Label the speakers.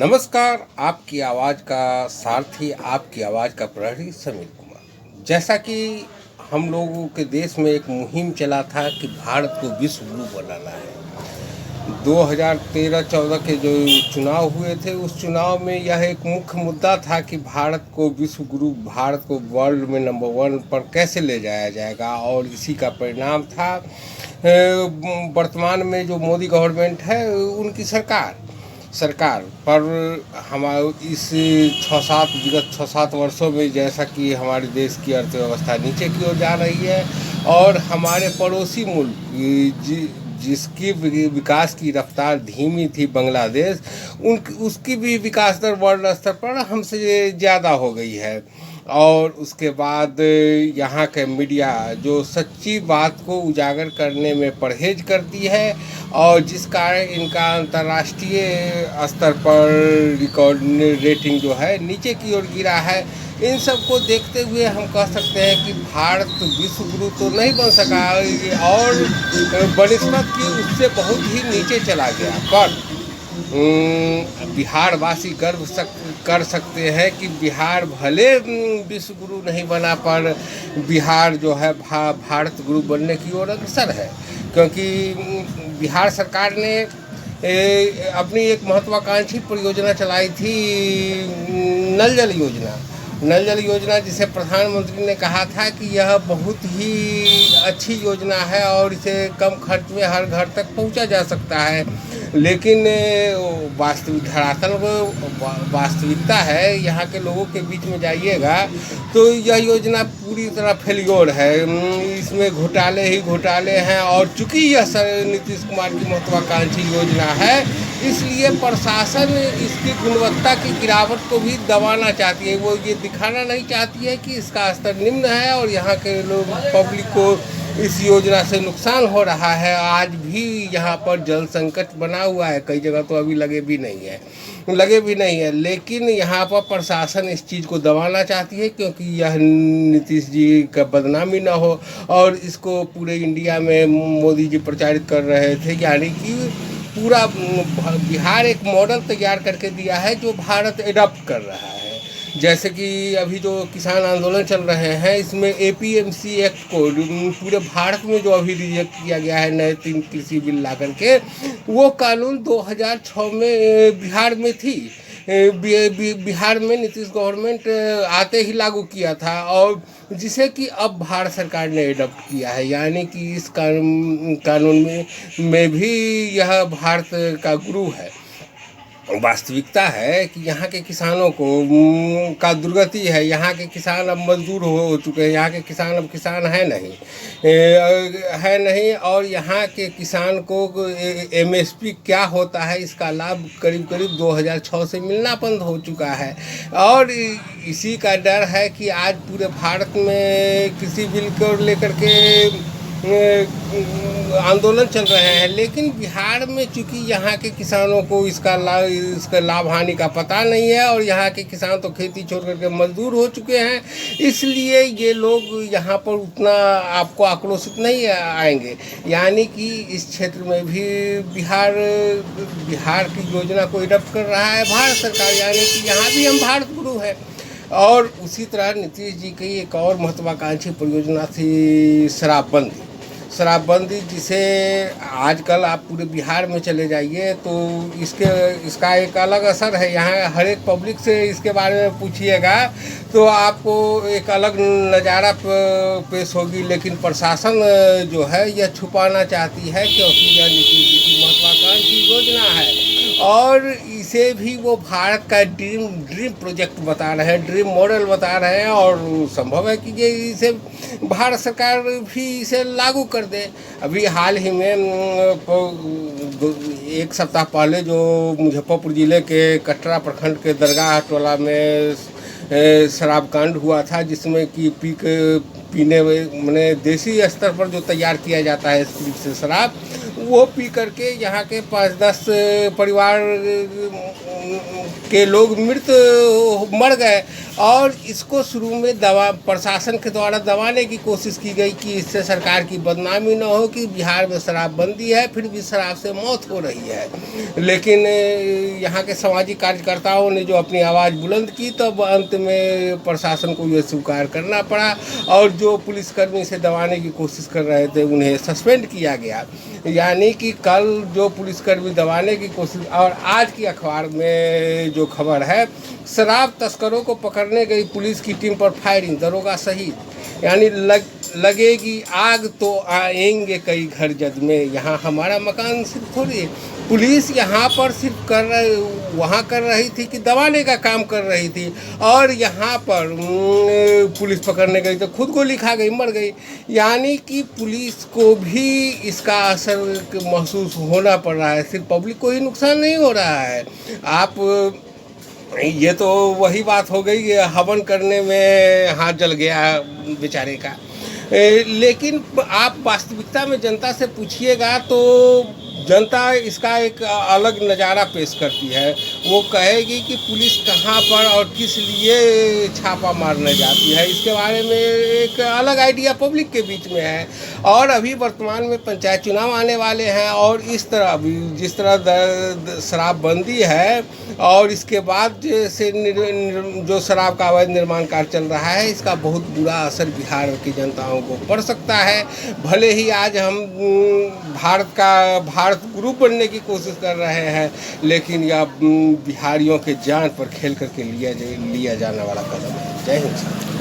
Speaker 1: नमस्कार। आपकी आवाज़ का सारथी, आपकी आवाज़ का प्रहरी समीर कुमार। जैसा कि हम लोगों के देश में एक मुहिम चला था कि भारत को विश्व गुरु बनाना है। 2013-14 के जो चुनाव हुए थे, उस चुनाव में यह एक मुख्य मुद्दा था कि भारत को विश्व गुरु, भारत को वर्ल्ड में नंबर 1 पर कैसे ले जाया जाएगा। और इसी का परिणाम था वर्तमान में जो मोदी गवर्नमेंट है, उनकी सरकार पर हमारे इस विगत 6-7 वर्षों में जैसा कि हमारे देश की अर्थव्यवस्था नीचे की ओर जा रही है और हमारे पड़ोसी मुल्क जिसकी विकास की रफ्तार धीमी थी, बांग्लादेश, उसकी भी विकास दर वर्ल्ड स्तर पर हमसे ज़्यादा हो गई है। और उसके बाद यहाँ के मीडिया जो सच्ची बात को उजागर करने में परहेज करती है और जिस कारण इनका अंतर्राष्ट्रीय स्तर पर रिकॉर्ड रेटिंग जो है नीचे की ओर गिरा है। इन सब को देखते हुए हम कह सकते हैं कि भारत विश्व गुरु तो नहीं बन सका और बनिस्बत की उससे बहुत ही नीचे चला गया। पर बिहारवासी गर्व कर सकते हैं कि बिहार भले विश्व गुरु नहीं बना, पर बिहार जो है भारत गुरु बनने की ओर अग्रसर है। क्योंकि बिहार सरकार ने अपनी एक महत्वाकांक्षी परियोजना चलाई थी, नल जल योजना, जिसे प्रधानमंत्री ने कहा था कि यह बहुत ही अच्छी योजना है और इसे कम खर्च में हर घर तक पहुंचा जा सकता है। लेकिन वास्तविकता है, यहाँ के लोगों के बीच में जाइएगा तो यह योजना पूरी तरह फेल्योर है। इसमें घोटाले ही घोटाले हैं और चूंकि यह नीतीश कुमार की महत्वाकांक्षी योजना है, इसलिए प्रशासन इसकी गुणवत्ता की गिरावट को भी दबाना चाहती है। वो ये दिखाना नहीं चाहती है कि इसका स्तर निम्न है और यहाँ के लोग, पब्लिक को इस योजना से नुकसान हो रहा है। आज भी यहाँ पर जल संकट बना हुआ है, कई जगह तो अभी लगे भी नहीं है। लेकिन यहाँ पर प्रशासन इस चीज़ को दबाना चाहती है क्योंकि यह नीतीश जी का बदनामी ना हो। और इसको पूरे इंडिया में मोदी जी प्रचारित कर रहे थे, यानी कि पूरा बिहार एक मॉडल तैयार करके दिया है जो भारत एडॉप्ट कर रहा है। जैसे कि अभी जो किसान आंदोलन चल रहे हैं, इसमें एपीएमसी एक्ट को पूरे भारत में जो अभी रिजेक्ट किया गया है, नए 3 कृषि बिल ला करके, वो कानून 2006 में बिहार में थी। बिहार में नीतीश गवर्नमेंट आते ही लागू किया था और जिसे कि अब भारत सरकार ने एडॉप्ट किया है। यानी कि इस कानून में भी यह भारत का गुरु है। वास्तविकता है कि यहाँ के किसानों को का दुर्गति है। यहाँ के किसान अब मजदूर हो चुके हैं, यहाँ के किसान अब किसान है नहीं। और यहाँ के किसान को एमएसपी क्या होता है, इसका लाभ करीब 2006 से मिलना बंद हो चुका है। और इसी का डर है कि आज पूरे भारत में कृषि बिल को लेकर के आंदोलन चल रहे हैं। लेकिन बिहार में चूंकि यहाँ के किसानों को इसका लाभ हानि का पता नहीं है और यहाँ के किसान तो खेती छोड़ करके मजदूर हो चुके हैं, इसलिए ये लोग यहाँ पर उतना आपको आक्रोशित नहीं आएंगे। यानी कि इस क्षेत्र में भी बिहार की योजना को एडॉप्ट कर रहा है भारत सरकार, यानी कि यहाँ भी हम भारत गुरु हैं। और उसी तरह नीतीश जी की एक और महत्वाकांक्षी परियोजना थी शराबबंदी, जिसे आजकल आप पूरे बिहार में चले जाइए तो इसका एक अलग असर है। यहाँ हर एक पब्लिक से इसके बारे में पूछिएगा तो आपको एक अलग नज़ारा पेश होगी। लेकिन प्रशासन जो है यह छुपाना चाहती है क्योंकि यह नीतीश जी की महत्वाकांक्षी योजना है और इसे भी वो भारत का ड्रीम प्रोजेक्ट बता रहे हैं, ड्रीम मॉडल बता रहे हैं। और संभव है कि ये इसे भारत सरकार भी इसे लागू कर दे। अभी हाल ही में 1 सप्ताह पहले जो मुजफ्फरपुर ज़िले के कटरा प्रखंड के दरगाह टोला में शराब कांड हुआ था, जिसमें कि पीने मैंने देसी स्तर पर जो तैयार किया जाता है स्पिरिट से शराब, वो पी करके यहाँ के 5-10 परिवार के लोग मर गए, और इसको शुरू में प्रशासन के द्वारा दबाने की कोशिश की गई कि इससे सरकार की बदनामी न हो कि बिहार में शराबबंदी है, फिर भी शराब से मौत हो रही है। लेकिन यहाँ के सामाजिक कार्यकर्ताओं ने जो अपनी आवाज़ बुलंद की, तब अंत में प्रशासन को यह स्वीकार करना पड़ा, और जो पुलिसकर्मी से दबाने की कोशिश कर रहे थे उन्हें सस्पेंड किया गया। यानी कि कल जो पुलिसकर्मी दबाने की कोशिश, और आज की अखबार में जो खबर है, शराब तस्करों को पकड़ने गई पुलिस की टीम पर फायरिंग, दरोगा शहीद। यानी लगेगी आग तो आएंगे कई घर जद में, यहाँ हमारा मकान सिर्फ थोड़ी, पुलिस यहाँ पर सिर्फ वहाँ कर रही थी कि दबाने का काम कर रही थी, और यहाँ पर पुलिस पकड़ने गई तो खुद गोली खा गई, मर गई। यानी कि पुलिस को भी इसका असर महसूस होना पड़ रहा है, सिर्फ पब्लिक को ही नुकसान नहीं हो रहा है। आप ये तो वही बात हो गई, हवन करने में हाथ जल गया बेचारे का। लेकिन आप वास्तविकता में जनता से पूछिएगा तो जनता इसका एक अलग नज़ारा पेश करती है। वो कहेगी कि पुलिस कहाँ पर और किस लिए छापा मारने जाती है, इसके बारे में एक अलग आइडिया पब्लिक के बीच में है। और अभी वर्तमान में पंचायत चुनाव आने वाले हैं, और इस तरह जिस तरह शराबबंदी है और इसके बाद से जो शराब का अवैध निर्माण कार्य चल रहा है, इसका बहुत बुरा असर बिहार की जनताओं को पड़ सकता है। भले ही आज हम भारत ग्रुप बनने की कोशिश कर रहे हैं, लेकिन यह बिहारियों के जान पर खेल करके लिया जाने वाला कदम है। जय हिंद।